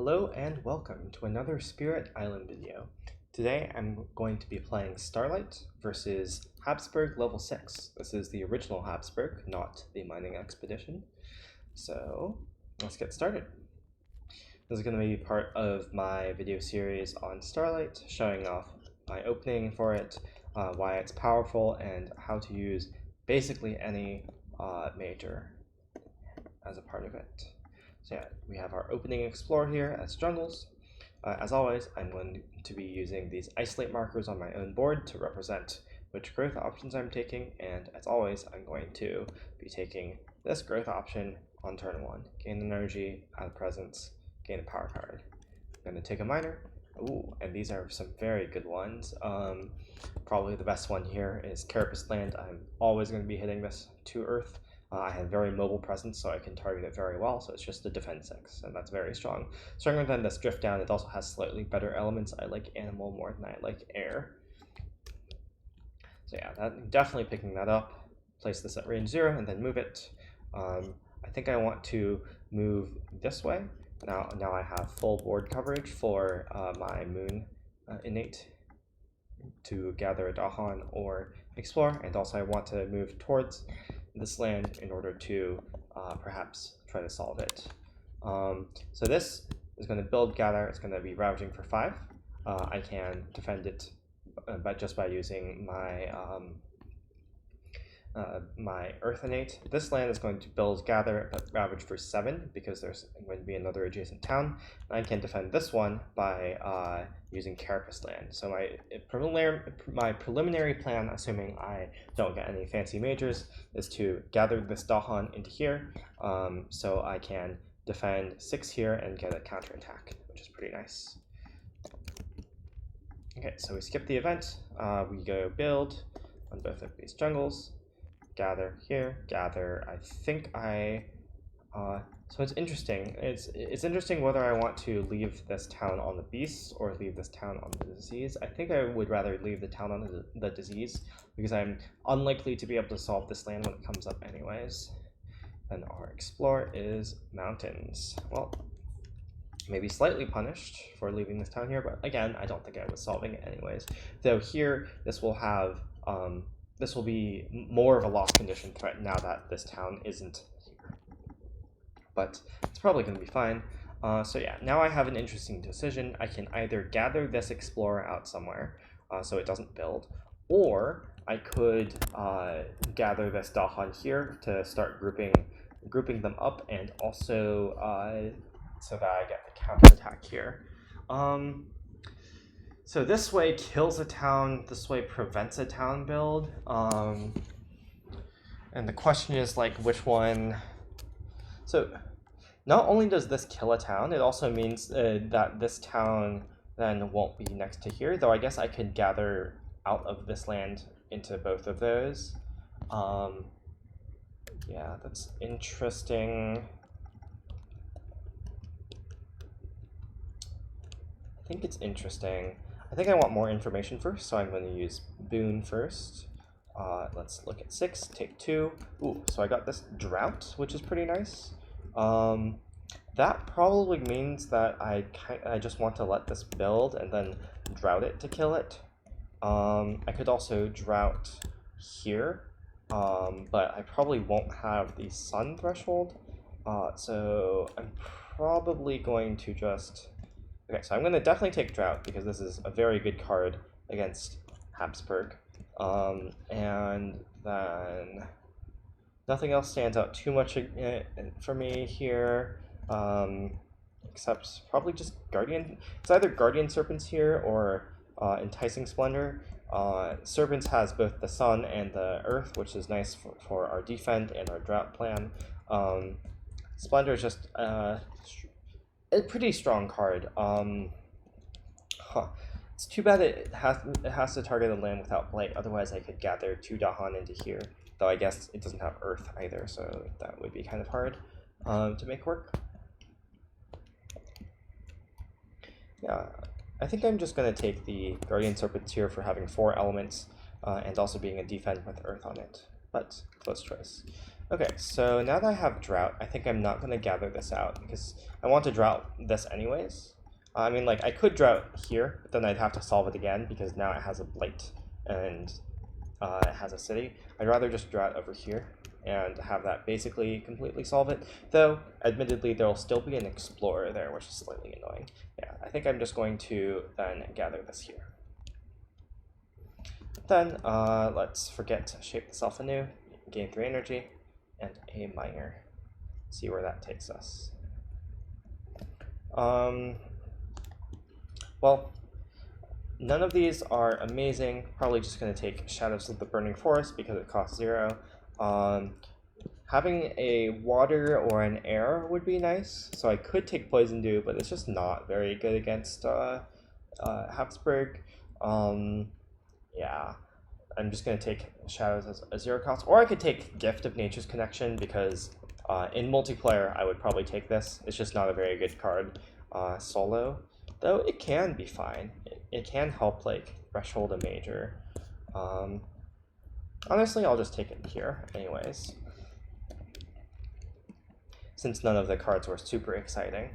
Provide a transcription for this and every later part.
Hello and welcome to another Spirit Island video. Today I'm going to be playing Starlight versus Habsburg level 6. This is the original Habsburg, not the mining expedition. So let's get started. This is going to be part of my video series on Starlight, showing off my opening for it, why it's powerful, and how to use basically any major as a part of it. So yeah, we have our opening explore here as jungles. As always, I'm going to be using these isolate markers on my own board to represent which growth options I'm taking, and as always, I'm going to be taking this growth option on turn 1. Gain energy, add presence, gain a power card. I'm going to take a miner. Ooh, and these are some very good ones. Probably the best one here is Carapace Land. I'm always going to be hitting this to Earth. I have very mobile presence, so I can target it very well, so it's just a defense 6, and that's very strong. Stronger than this drift down. It also has slightly better elements. I like animal more than I like air. So yeah, definitely picking that up. Place this at range 0, and then move it. I think I want to move this way. Now I have full board coverage for my moon innate to gather a Dahan or explore, and also I want to move towards this land in order to perhaps try to solve it. So this is going to build gather. It's going to be ravaging for 5. I can defend it just by using my my earth innate. This land is going to build gather but ravage for 7 because there's going to be another adjacent town. I can defend this one by using Carapace Land. So my preliminary plan, assuming I don't get any fancy majors, is to gather this Dahan into here, so I can defend 6 here and get a counterattack, which is pretty nice. Okay, so we skip the event. We go build on both of these jungles. Gather here, gather. I think so it's interesting. It's interesting whether I want to leave this town on the beast or leave this town on the disease. I think I would rather leave the town on the disease because I'm unlikely to be able to solve this land when it comes up anyways. And our explore is mountains. Well, maybe slightly punished for leaving this town here, but again, I don't think I was solving it anyways. Though here, this will have this will be more of a lost condition threat now that this town isn't here. But it's probably going to be fine. So yeah, now I have an interesting decision. I can either gather this explorer out somewhere so it doesn't build, or I could gather this Dahan here to start grouping them up, and also so that I get the counterattack here. So this way kills a town, this way prevents a town build. And the question is like which one. So not only does this kill a town, it also means that this town then won't be next to here, though I guess I could gather out of this land into both of those. Yeah, that's interesting. I think it's interesting. I think I want more information first, so I'm going to use Boon first. Let's look at 6, take 2. Ooh, so I got this Drought, which is pretty nice. That probably means that I just want to let this build and then Drought it to kill it. I could also Drought here, but I probably won't have the Sun threshold. So I'm probably going to just... Okay, so I'm going to definitely take Drought because this is a very good card against Habsburg. And then nothing else stands out too much for me here, except probably just Guardian. It's either Guardian Serpents here or Enticing Splendor. Serpents has both the Sun and the Earth, which is nice for our defend and our Drought plan. Splendor is just a pretty strong card. It's too bad it has to target a land without blight. Otherwise, I could gather 2 Dahan into here. Though I guess it doesn't have Earth either, so that would be kind of hard to make work. Yeah, I think I'm just going to take the Guardian Serpents here for having 4 elements and also being a defend with Earth on it. But close choice. Okay, so now that I have drought, I think I'm not going to gather this out because I want to drought this anyways. I mean, like, I could drought here, but then I'd have to solve it again because now it has a blight and it has a city. I'd rather just drought over here and have that basically completely solve it. Though, admittedly, there'll still be an explorer there, which is slightly annoying. Yeah, I think I'm just going to then gather this here. Then, let's forget to shape the self anew, gain 3 energy, and a miner. See where that takes us. Well, none of these are amazing. Probably just going to take Shadows of the Burning Forest because it costs 0. Having a water or an air would be nice. So I could take Poison Dew, but it's just not very good against Habsburg. Yeah. I'm just going to take Shadows as a 0 cost. Or I could take Gift of Nature's Connection because in multiplayer I would probably take this. It's just not a very good card solo. Though it can be fine. It can help like threshold a major. Honestly, I'll just take it here anyways. Since none of the cards were super exciting.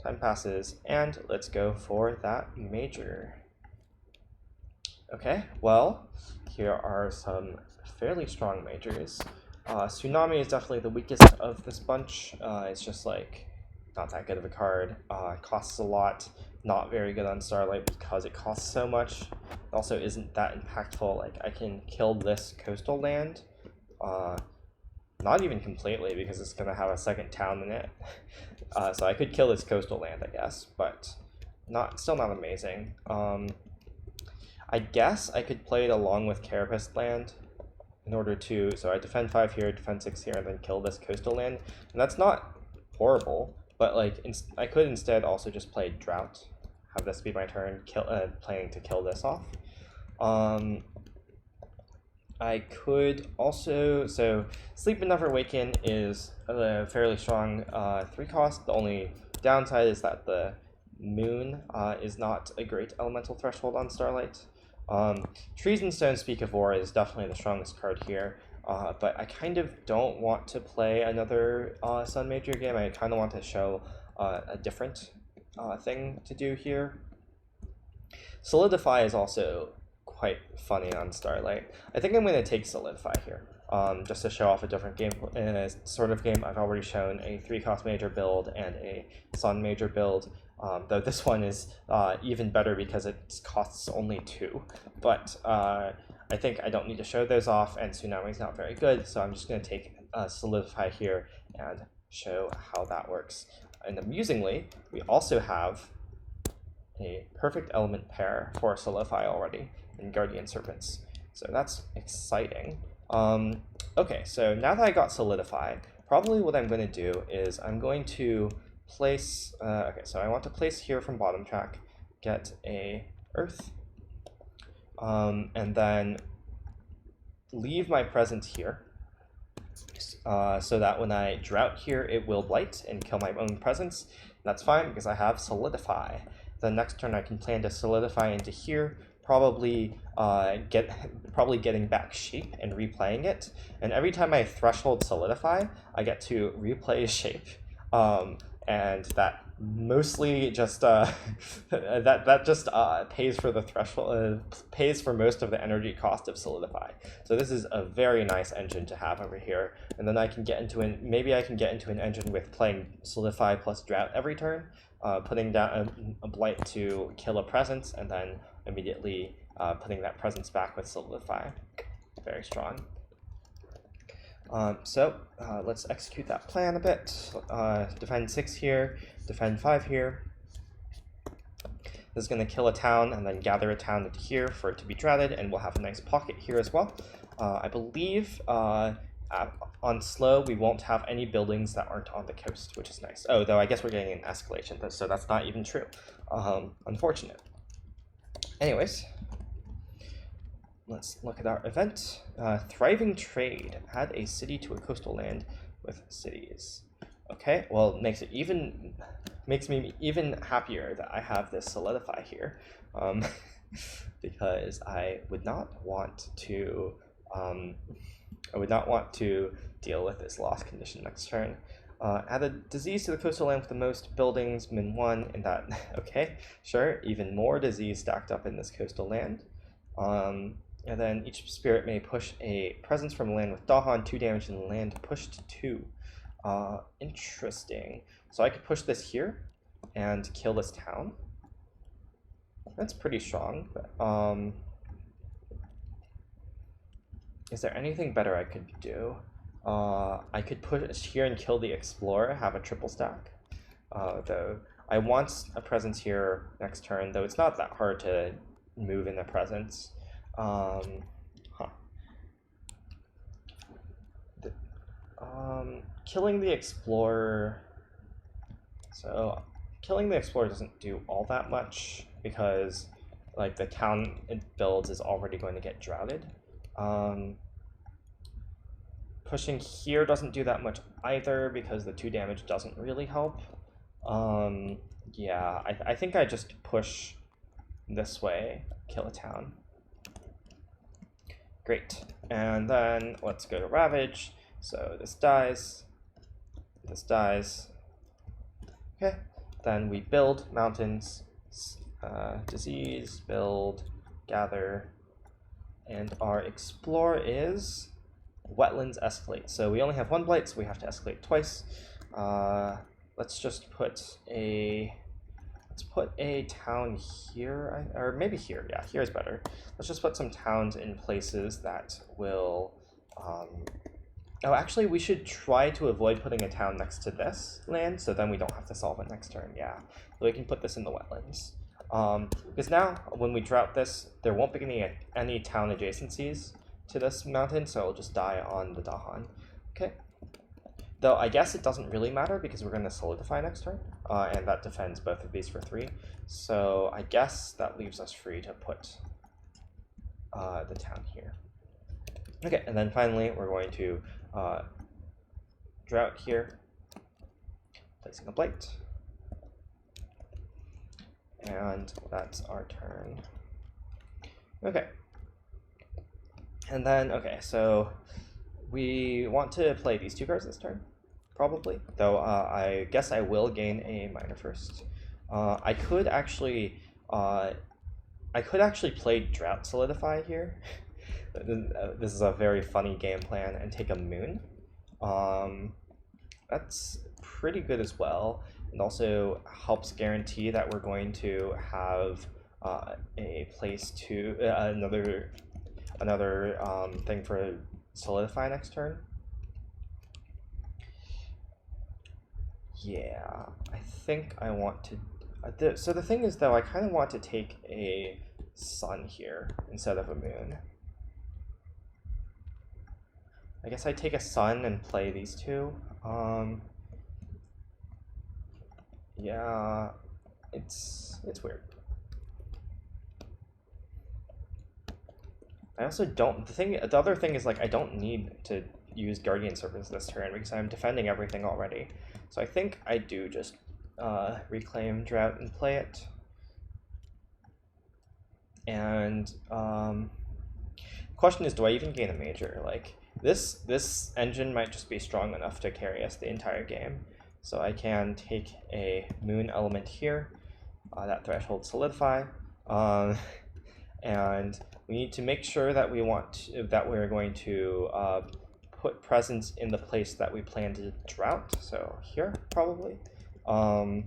Time passes, and let's go for that major. Okay, well, here are some fairly strong majors. Tsunami is definitely the weakest of this bunch. It's just like not that good of a card. It costs a lot. Not very good on Starlight because it costs so much. It also isn't that impactful. Like I can kill this coastal land. Not even completely because it's gonna have a second town in it. So I could kill this coastal land, I guess, but still not amazing. I guess I could play it along with Carapace land in order to, so I defend 5 here, defend 6 here, and then kill this coastal land. And that's not horrible, but like I could instead also just play Drought, have this be my turn, planning to kill this off. I could also, so Sleep and Never Awaken is a fairly strong 3 cost. The only downside is that the moon is not a great elemental threshold on Starlight. Trees and Stone Speak of War is definitely the strongest card here, but I kind of don't want to play another Sun Major game. I kind of want to show a different thing to do here. Solidify is also quite funny on Starlight. I think I'm going to take Solidify here, just to show off a different game, sort of game. I've already shown a 3-cost major build and a Sun major build, though this one is even better because it costs only 2. But I think I don't need to show those off, and Tsunami's not very good, so I'm just going to take Solidify here and show how that works. And amusingly, we also have a perfect element pair for Solidify already in Guardian Serpents. So that's exciting. Okay, so now that I got Solidify, probably what I'm going to do is I'm going to place, okay, so I want to place here from bottom track, get a Earth, and then leave my presence here, so that when I drought here, it will blight and kill my own presence. That's fine because I have Solidify. The next turn I can plan to Solidify into here, probably getting back Shape and replaying it. And every time I threshold Solidify, I get to replay Shape, and that mostly just that just pays for the threshold, pays for most of the energy cost of Solidify. So this is a very nice engine to have over here. And then I can get into maybe I can get into an engine with playing Solidify plus Drought every turn, putting down a blight to kill a presence, and then immediately putting that presence back with Solidify. Very strong. Let's execute that plan a bit. Defend 6 here, defend 5 here. This is going to kill a town and then gather a town into here for it to be droughted, and we'll have a nice pocket here as well. I believe on slow we won't have any buildings that aren't on the coast, which is nice. Oh, though I guess we're getting an escalation, so that's not even true. Unfortunate. Anyways, let's look at our event. Thriving Trade. Add a city to a coastal land with cities. Okay, well, makes me even happier that I have this Solidify here, because I would not want to I would not want to deal with this loss condition next turn. Add a disease to the coastal land with the most buildings, -1, and that, okay, sure, even more disease stacked up in this coastal land. And then each spirit may push a presence from a land with Dahan, 2 damage, and land pushed 2. Interesting. So I could push this here and kill this town. That's pretty strong. Is there anything better I could do? I could push here and kill the explorer, have a triple stack. Though I want a presence here next turn, though it's not that hard to move in a presence. Killing the explorer. So killing the explorer doesn't do all that much because like the town it builds is already going to get droughted. Pushing here doesn't do that much either because the 2 damage doesn't really help. Yeah, I think I just push this way, kill a town. Great, and then let's go to ravage. So this dies, okay, then we build mountains, disease, build, gather, and our explore is wetlands escalate. So we only have 1 blight, so we have to escalate twice. Let's just put a town here, or maybe here. Yeah, here's better. Let's just put some towns in places that will. Oh, actually, we should try to avoid putting a town next to this land, so then we don't have to solve it next turn. Yeah, so we can put this in the wetlands. Because now, when we drought this, there won't be any town adjacencies to this mountain, so it'll just die on the Dahan. Okay. Though I guess it doesn't really matter because we're going to solidify next turn, and that defends both of these for 3. So I guess that leaves us free to put the town here. Okay, and then finally we're going to drought here, placing a blight. And that's our turn. Okay. And then, okay, so we want to play these 2 cards this turn, probably. Though I guess I will gain a minor first. I could actually play Drought Solidify here. This is a very funny game plan, and take a moon. That's pretty good as well, and also helps guarantee that we're going to have a place to another thing for solidify next turn. Yeah, I think I want to. So the thing is, though, I kind of want to take a sun here instead of a moon. I guess I take a sun and play these 2. Yeah, it's weird. I also don't. The other thing is, like, I don't need to use Guardian Serpents this turn because I'm defending everything already. So I think I do just reclaim Drought and play it. And question is, do I even gain a major? Like, this engine might just be strong enough to carry us the entire game. So I can take a moon element here, that threshold solidify, and we need to make sure that we're going to put presence in the place that we plan to drought. So here, probably. Yeah.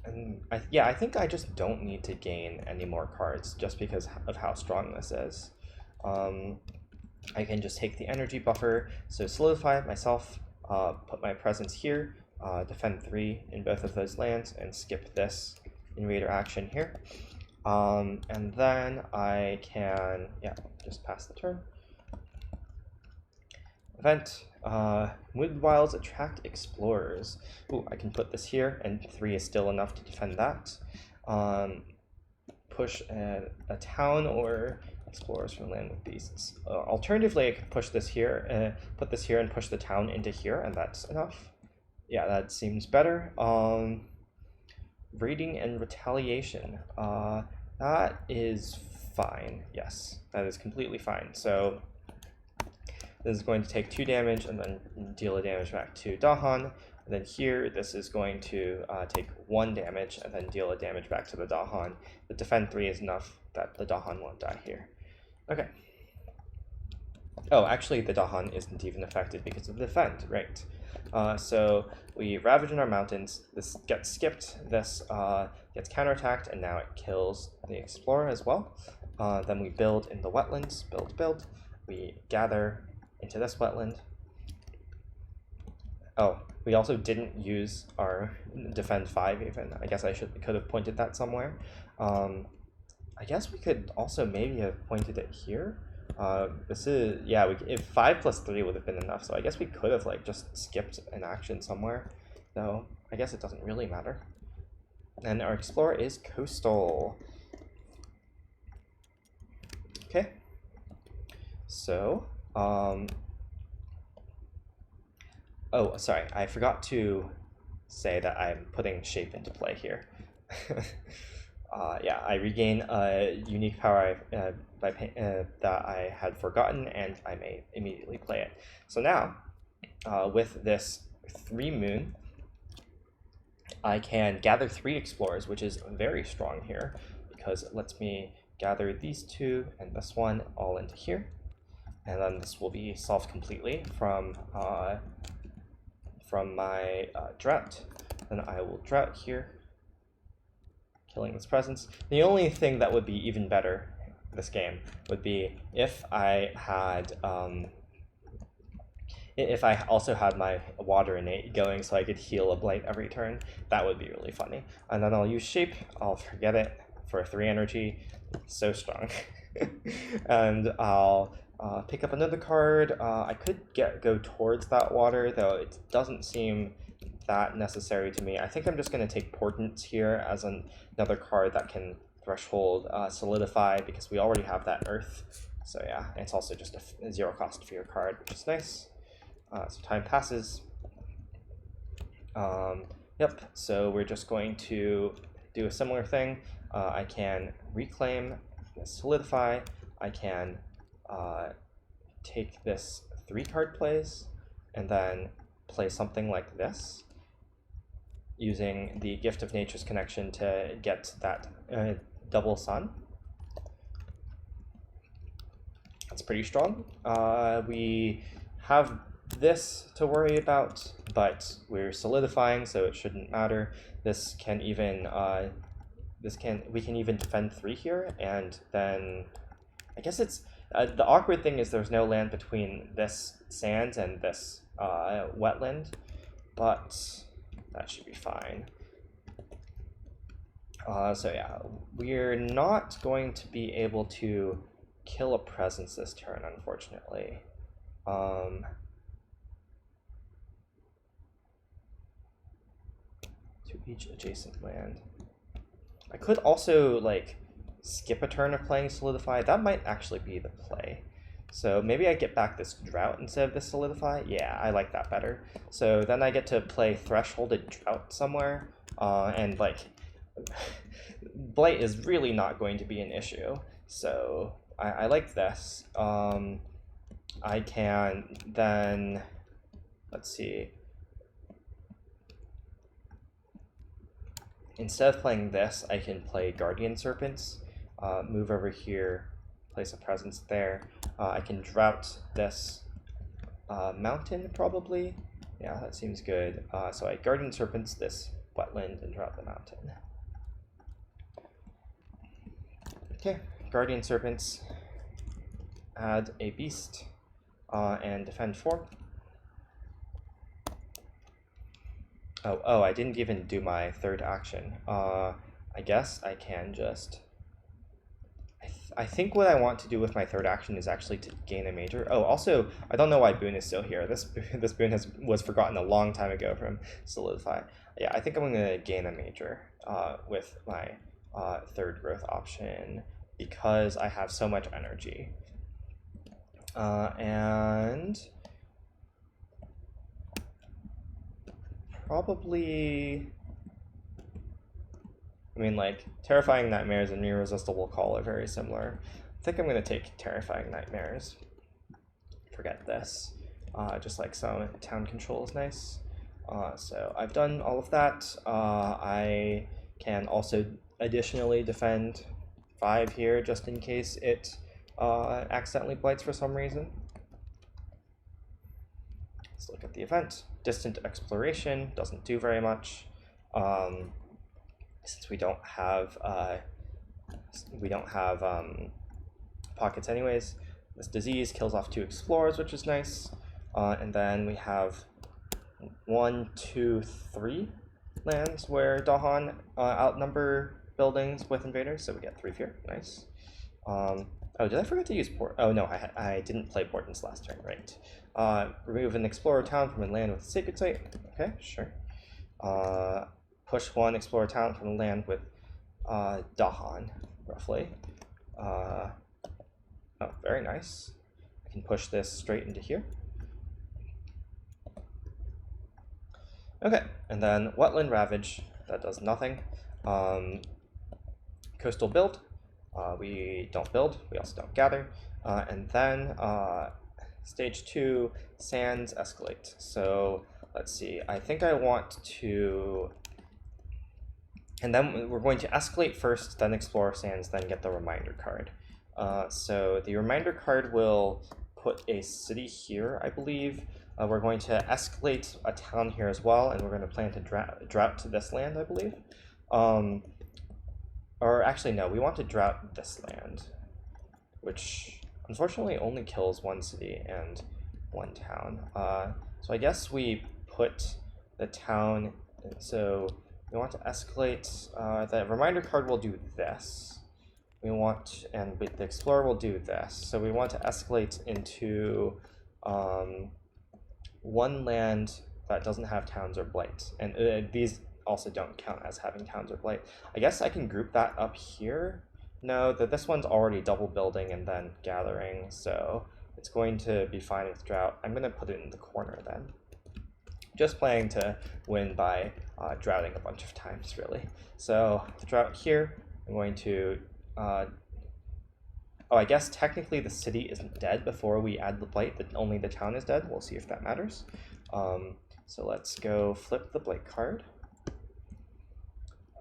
And I think I just don't need to gain any more cards just because of how strong this is. I can just take the energy buffer, so solidify myself, put my presence here, defend 3 in both of those lands, and skip this invader action here. And then I can, just pass the turn. Event, Wood Wilds attract explorers. Ooh, I can put this here, and 3 is still enough to defend that. Push a town or explorers from land with beasts. Alternatively, I could push this here, put this here, and push the town into here, and that's enough. Yeah, that seems better. Raiding and retaliation. That is fine. Yes, that is completely fine. So this is going to take 2 damage and then deal a damage back to Dahan. And then here, this is going to take 1 damage and then deal a damage back to the Dahan. The defend 3 is enough that the Dahan won't die here. Okay. Oh, actually, the Dahan isn't even affected because of the defend, right? So we ravage in our mountains. This gets skipped. This gets counterattacked, and now it kills the explorer as well. Then we build in the wetlands. Build. We gather into this wetland. Oh, we also didn't use our defend 5 even. I guess I could have pointed that somewhere. I guess we could also maybe have pointed it here. This is, yeah, if 5 plus 3 would have been enough, so I guess we could have like just skipped an action somewhere, though I guess it doesn't really matter. And our explorer is coastal. Okay, so oh, sorry, I forgot to say that I'm putting shape into play here. Yeah, I regain a unique power that I had forgotten, and I may immediately play it. So now, with this 3 moon, I can gather 3 explorers, which is very strong here, because it lets me gather these 2 and this one all into here. And then this will be solved completely from my drought. Then I will drought here, killing this presence. The only thing that would be even better this game would be if I had if I also had my water innate going so I could heal a blight every turn. That would be really funny. And then I'll use shape. I'll forget it for 3 energy. So strong. And I'll pick up another card. I could go towards that water, though it doesn't seem that necessary to me. I think I'm just going to take Portents here as another card that can threshold Solidify, because we already have that Earth. So yeah, it's also just a 0 cost fear card, which is nice. So time passes. Yep, so we're just going to do a similar thing. I can reclaim, Solidify. I can take this 3-card plays and then play something like this, using the Gift of Nature's Connection to get that double sun. That's pretty strong. We have this to worry about, but we're solidifying, so it shouldn't matter. This can even we can even defend 3 here, and then I guess it's the awkward thing is there's no land between this sand and this wetland, but that should be fine. So yeah, we're not going to be able to kill a presence this turn, unfortunately. To each adjacent land. I could also like skip a turn of playing Solidify. That might actually be the play. So maybe I get back this Drought instead of this Solidify. Yeah, I like that better. So then I get to play Thresholded Drought somewhere, and like Blight is really not going to be an issue. So I like this. I can then, let's see, instead of playing this, I can play Guardian Serpents, move over here, place a presence there. I can drought this mountain, probably. Yeah, that seems good. So I Guardian Serpents this wetland and drought the mountain. Okay, Guardian Serpents, add a beast, and defend 4. Oh, I didn't even do my 3rd action. I guess I can just... I think what I want to do with my 3rd action is actually to gain a major. Oh, also, I don't know why Boone is still here. This Boone was forgotten a long time ago from Solidify. Yeah, I think I'm going to gain a major with my 3rd growth option, because I have so much energy. And probably I mean, like, Terrifying Nightmares and Irresistible Call are very similar. I think I'm going to take Terrifying Nightmares. Forget this. Just like some town control is nice. So I've done all of that. I can also additionally defend 5 here just in case it accidentally blights for some reason. Let's look at the event. Distant Exploration doesn't do very much. Since we don't have pockets anyways. This disease kills off 2 explorers, which is nice. And then we have 1, 2, 3 lands where Dahan outnumber buildings with invaders, so we get 3 fear. Nice. Oh, did I forget to use port? Oh no, I didn't play portents last turn, right. Remove an explorer town from a land with a sacred site. Okay, sure. Push 1 explorer town from a land with Dahan, roughly. Oh, very nice. I can push this straight into here. Okay, and then Wetland Ravage, that does nothing. Coastal Build, we don't build, we also don't gather. And then stage 2, Sands Escalate. So let's see, I think I want to... And then we're going to escalate first, then explore sands, then get the reminder card. So the reminder card will put a city here, I believe. We're going to escalate a town here as well, and we're going to plan to drought to this land, I believe. Or actually, no, we want to drought this land, which unfortunately only kills 1 city and 1 town. So I guess we put the town, so we want to escalate. The reminder card will do this. We want, and the explorer will do this. So we want to escalate into 1 land that doesn't have towns or blight. And these also don't count as having towns or blight. I guess I can group that up here. No, this one's already double building and then gathering, so it's going to be fine with drought. I'm going to put it in the corner then. Just planning to win by droughting a bunch of times, really. So the drought here, I'm going to... oh, I guess technically the city isn't dead before we add the blight, that only the town is dead. We'll see if that matters. So let's go flip the blight card.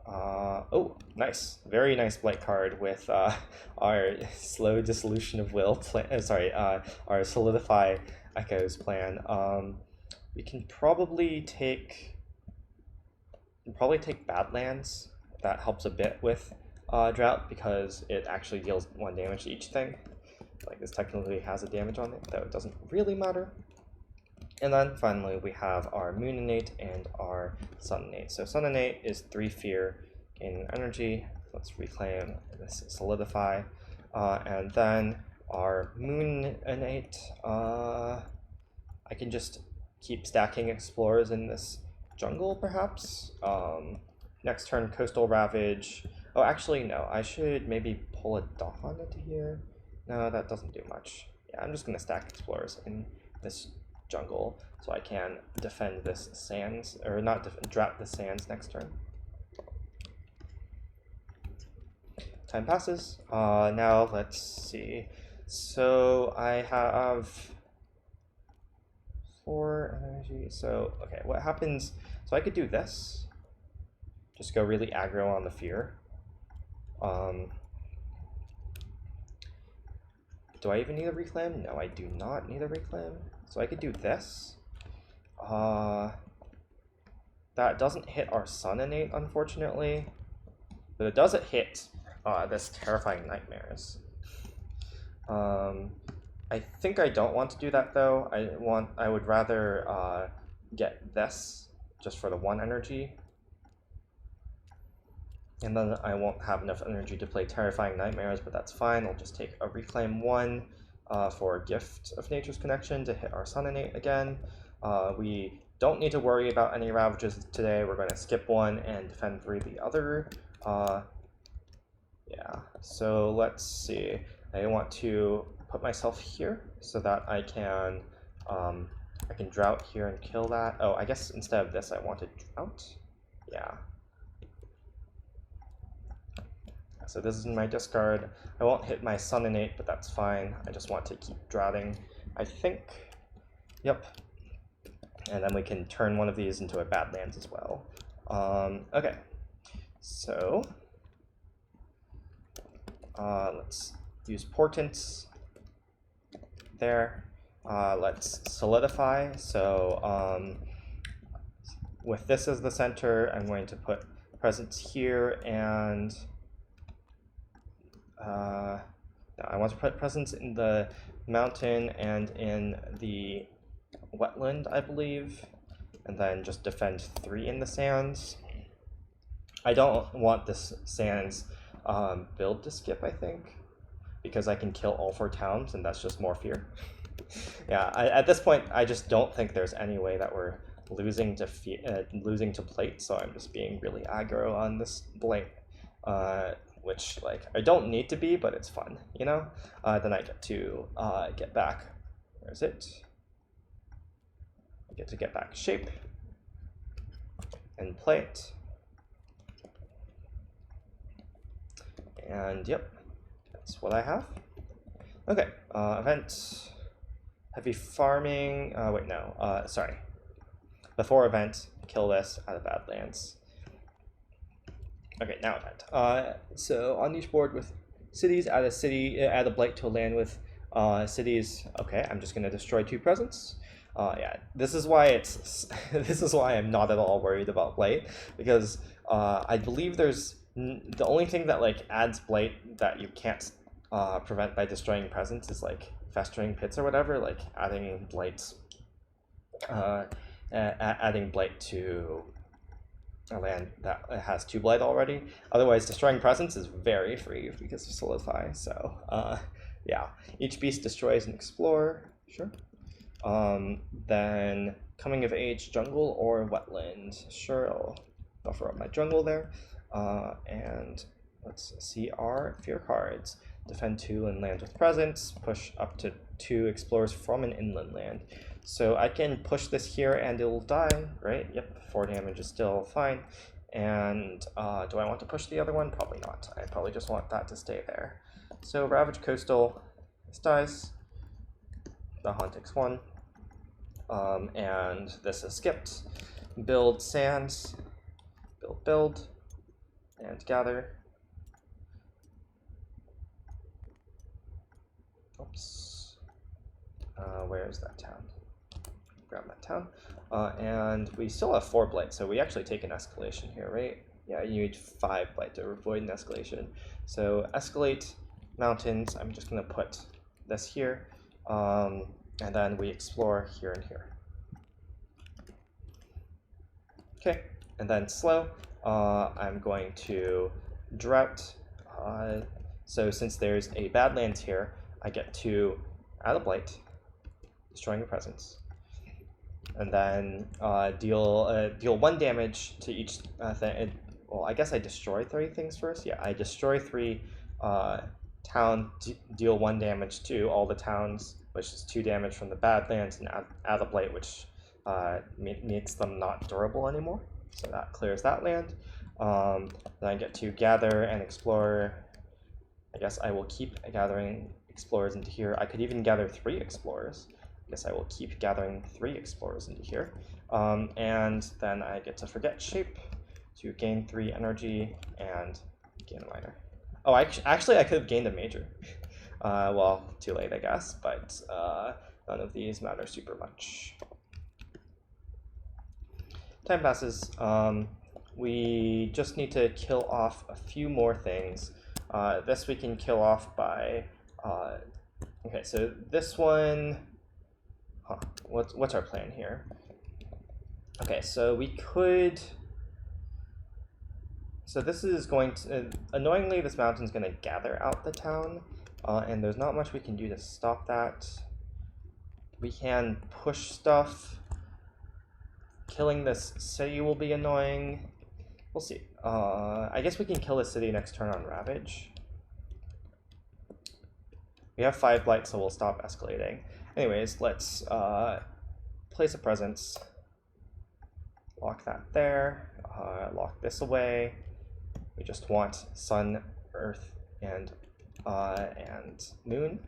Oh, nice. Very nice blight card with our slow dissolution of will plan. Our Solidify Echoes plan. We can probably take Badlands. That helps a bit with drought because it actually deals 1 damage to each thing. Like, this technically has a damage on it, though it doesn't really matter. And then finally we have our Moon Innate and our Sun Innate. So Sun Innate is 3 fear, gaining energy. Let's reclaim this Solidify. And then our Moon Innate, I can just keep stacking explorers in this jungle, perhaps. Next turn, Coastal Ravage. Oh, actually, no. I should maybe pull a Dahan into here. No, that doesn't do much. Yeah, I'm just going to stack explorers in this jungle so I can defend this sands, or not drought the sands next turn. Time passes. Now let's see. So I have 4 energy. So okay, what happens? So I could do this. Just go really aggro on the fear. Do I even need a reclaim? No, I do not need a reclaim. So I could do this. That doesn't hit our Sun Innate, unfortunately. But it doesn't hit this Terrifying Nightmares. I think I don't want to do that, though. I would rather get this, just for the 1 energy. And then I won't have enough energy to play Terrifying Nightmares, but that's fine. I'll just take a Reclaim 1 for Gift of Nature's Connection to hit our Sun Innate again. We don't need to worry about any Ravages today. We're going to skip 1 and defend 3 the other. Yeah, so let's see. I want to put myself here so that I can drought here and kill that. Oh, I guess instead of this I want to drought. Yeah. So this is my discard. I won't hit my Sun innate, but that's fine. I just want to keep droughting, I think. Yep. And then we can turn one of these into a Badlands as well. Okay. So let's use Portents there. Let's Solidify. So with this as the center, I'm going to put Presence here, and no, I want to put Presence in the mountain and in the wetland, I believe, and then just defend 3 in the sands. I don't want this sands build to skip, I think, because I can kill all 4 towns, and that's just more fear. Yeah, at this point, I just don't think there's any way that we're losing to plate, so I'm just being really aggro on this blade, which, like, I don't need to be, but it's fun, you know? Then I get to get back. Where is it? I get to get back shape and plate. And yep, that's what I have. Okay, event, heavy farming, wait, no, sorry. Before event, kill this out of Badlands. Okay, now event. So on each board with cities, add a blight to a land with cities. Okay, I'm just gonna destroy 2 presents. Yeah, this is why this is why I'm not at all worried about blight, because I believe there's the only thing that like adds blight that you can't prevent by destroying presents is like festering pits or whatever, like adding blight to a land that has 2 blight already. Otherwise, destroying presents is very free because of Solidify. So yeah, each beast destroys an explorer. Sure. Then coming of age, jungle or wetland. Sure, I'll buffer up my jungle there. And let's see our fear cards. Defend 2 and land with presence. Push up to 2 explorers from an inland land. So I can push this here and it'll die, right? Yep, 4 damage is still fine. And do I want to push the other one? Probably not. I probably just want that to stay there. So Ravage Coastal, this dies. The Hunt takes 1. And this is skipped. Build sands. Build. And gather. Oops. Where is that town? Grab that town. And we still have 4 blight, so we actually take an escalation here, right? Yeah, you need 5 blight to avoid an escalation. So escalate mountains. I'm just going to put this here. And then we explore here and here. Okay, and then slow. I'm going to drought. So since there's a Badlands here, I get to add a blight, destroying a presence, and then deal 1 damage to each thing. Well, I guess I destroy 3 things first. Yeah, I destroy 3 town, deal 1 damage to all the towns, which is 2 damage from the Badlands, and add a blight, which makes them not durable anymore. So that clears that land. Then I get to gather and explore. I guess I will keep gathering explorers into here. I could even gather 3 explorers. I guess I will keep gathering 3 explorers into here. And then I get to forget shape to gain 3 energy and gain a minor. Oh, actually I could have gained a major. Well, too late, I guess, but none of these matter super much. Time passes. We just need to kill off a few more things. This we can kill off by... okay, so this one... Huh, what's our plan here? Okay, so we could... So this is going to... annoyingly, this mountain's going to gather out the town, and there's not much we can do to stop that. We can push stuff. Killing this city will be annoying. We'll see. I guess we can kill the city next turn on Ravage. We have 5 blight, so we'll stop escalating. Anyways, let's place a presence. Lock that there. Lock this away. We just want Sun, Earth and Moon.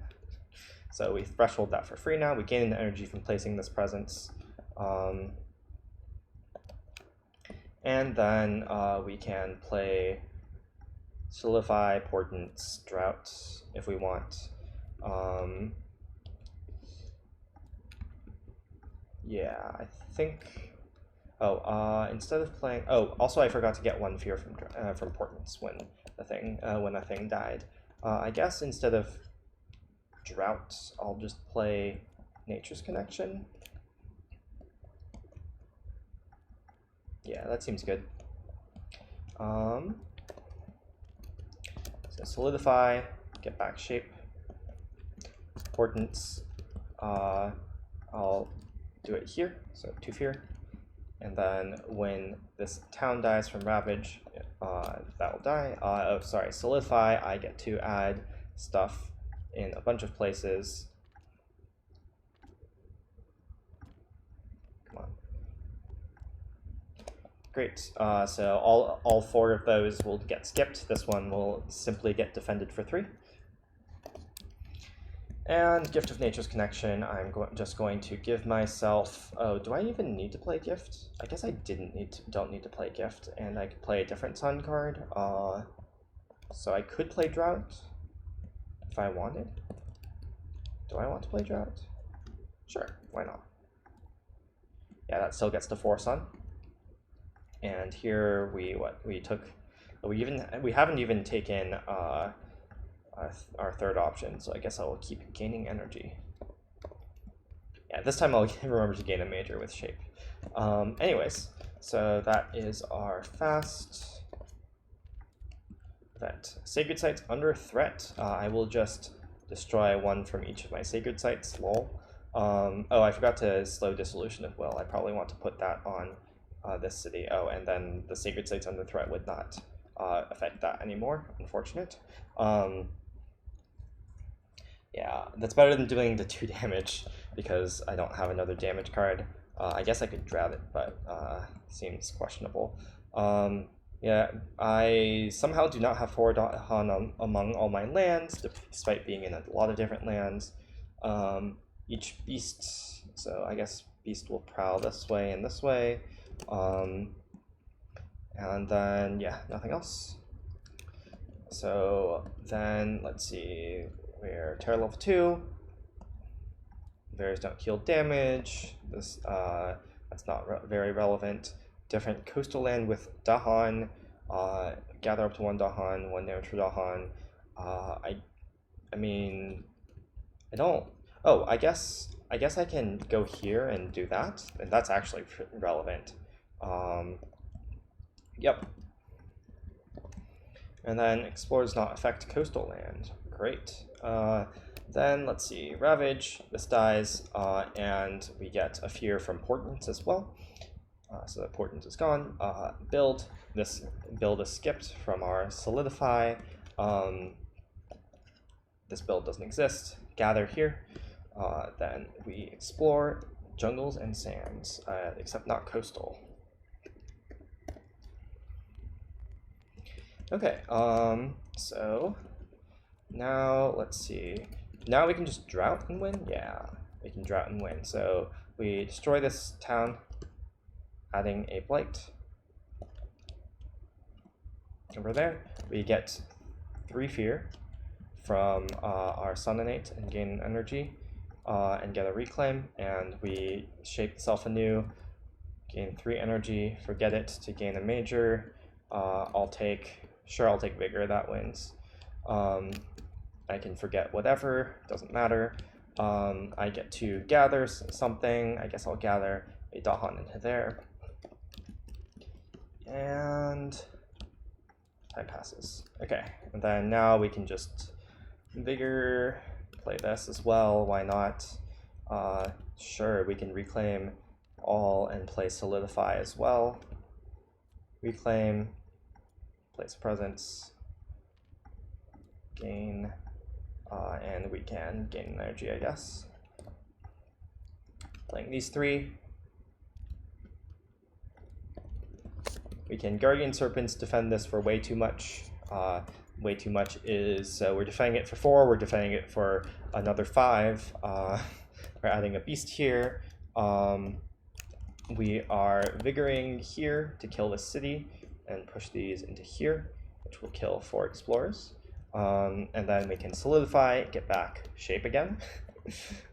So we threshold that for free now. We gain an energy from placing this presence. And then we can play Solidify, Portents, Drought if we want. Yeah, I think. Oh, instead of playing. Oh, also I forgot to get one fear from Portents when the thing died. I guess instead of Drought, I'll just play Nature's Connection. Yeah, that seems good. So Solidify, get back shape, Portents. I'll do it here, so 2 fear. And then when this town dies from ravage, that will die. Oh, sorry, Solidify, I get to add stuff in a bunch of places. Come on. Great. So all 4 of those will get skipped. This one will simply get defended for 3. And Gift of Nature's Connection, I'm just going to give myself. Oh, do I even need to play Gift? I guess I don't need to play Gift, and I could play a different Sun card. So I could play Drought if I wanted. Do I want to play Drought? Sure, why not? Yeah, that still gets to 4 Sun. And here we haven't even taken our third option, so I guess I will keep gaining energy. Yeah, this time I'll remember to gain a major with shape. Anyways, so that is our fast event. Sacred sites under threat. I will just destroy 1 from each of my sacred sites. Lol. Oh, I forgot to slow dissolution of will. I probably want to put that on this city. Oh, and then the sacred sites under threat would not affect that anymore. Unfortunate. Yeah, that's better than doing the 2 damage because I don't have another damage card. I guess I could drought it, but seems questionable. Yeah, I somehow do not have 4 Dahan among all my lands, despite being in a lot of different lands. Each beast, so I guess beast will prowl this way and this way. And then, yeah, nothing else. So then, let's see. We're Terra level 2. Bears don't heal damage. This that's not very relevant. Different coastal land with Dahan. Gather up to 1 Dahan, 1 damage for Dahan. I mean, I don't. Oh, I guess I can go here and do that, and that's actually relevant. Yep. And then explore does not affect coastal land. Great. Then let's see, Ravage, this dies, and we get a fear from Portents as well. So that Portents is gone. Build, this build is skipped from our Solidify. This build doesn't exist. Gather here. Then we explore jungles and sands, except not coastal. Okay, so now let's see. Now we can just drought and win? Yeah, we can drought and win. So we destroy this town, adding a blight. Over there, we get 3 fear from our Sunninate and gain energy, and get a reclaim, and we shape the self anew, gain 3 energy, forget it to gain a major. I'll take Vigor, that wins. I can forget whatever, doesn't matter. I get to gather something. I guess I'll gather a Dahan into there. And time passes. Okay, and then now we can just Vigor, play this as well, why not? Sure, we can reclaim all and play Solidify as well. Reclaim, place presence, gain, and we can gain energy, I guess. Playing these 3. We can Guardian Serpents defend this for way too much. Way too much is, so we're defending it for 4, we're defending it for another 5. We're adding a beast here. We are vigoring here to kill this city and push these into here, which will kill 4 explorers. And then we can solidify, get back shape again.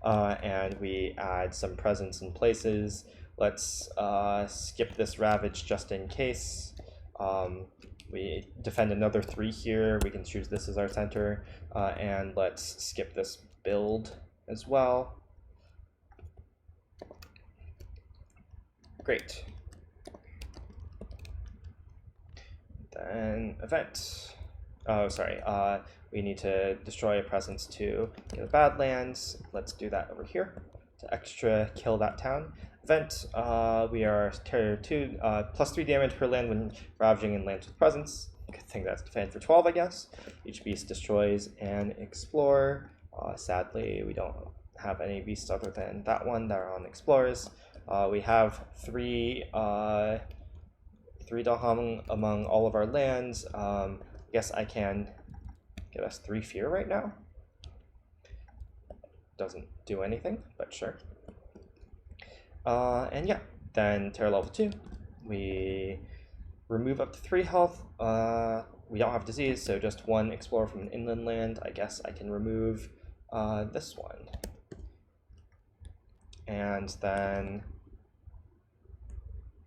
And we add some presence in places. Let's skip this ravage just in case. We defend another 3 here. We can choose this as our center. And let's skip this build as well. Great. Then event. Oh, sorry. We need to destroy a presence to the Badlands. Let's do that over here to extra kill that town. Event. We are Terror 2, +3 damage per land when ravaging in lands with presence. Good thing that's defend for 12, I guess. Each beast destroys an explorer. Sadly, we don't have any beasts other than that one that are on explorers. We have 3 Daham among all of our lands. I guess I can give us 3 fear right now. Doesn't do anything, but sure. And yeah, then terror level 2. We remove up to 3 health. We don't have disease, so just 1 explorer from an inland land. I guess I can remove this one. And then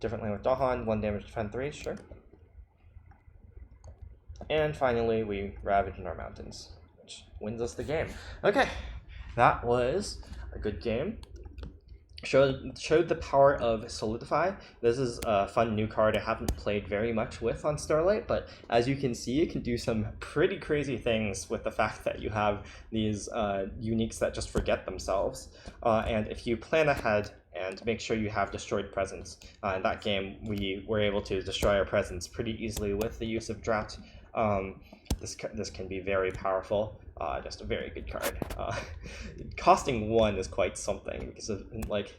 different land with Dahan, 1 damage, defend 3, sure. And finally, we ravage in our mountains, which wins us the game. Okay, that was a good game. Showed the power of Solidify. This is a fun new card I haven't played very much with on Starlight, but as you can see, it can do some pretty crazy things with the fact that you have these uniques that just forget themselves. And if you plan ahead and make sure you have destroyed presence, in that game we were able to destroy our presence pretty easily with the use of Drought. This can be very powerful. Just a very good card. Costing 1 is quite something because of, like,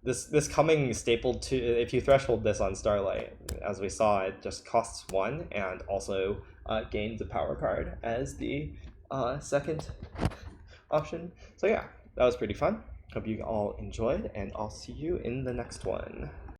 this coming stapled to, if you threshold this on Starlight, as we saw, it just costs 1 and also gains a power card as the second option. So yeah, that was pretty fun. Hope you all enjoyed, and I'll see you in the next one.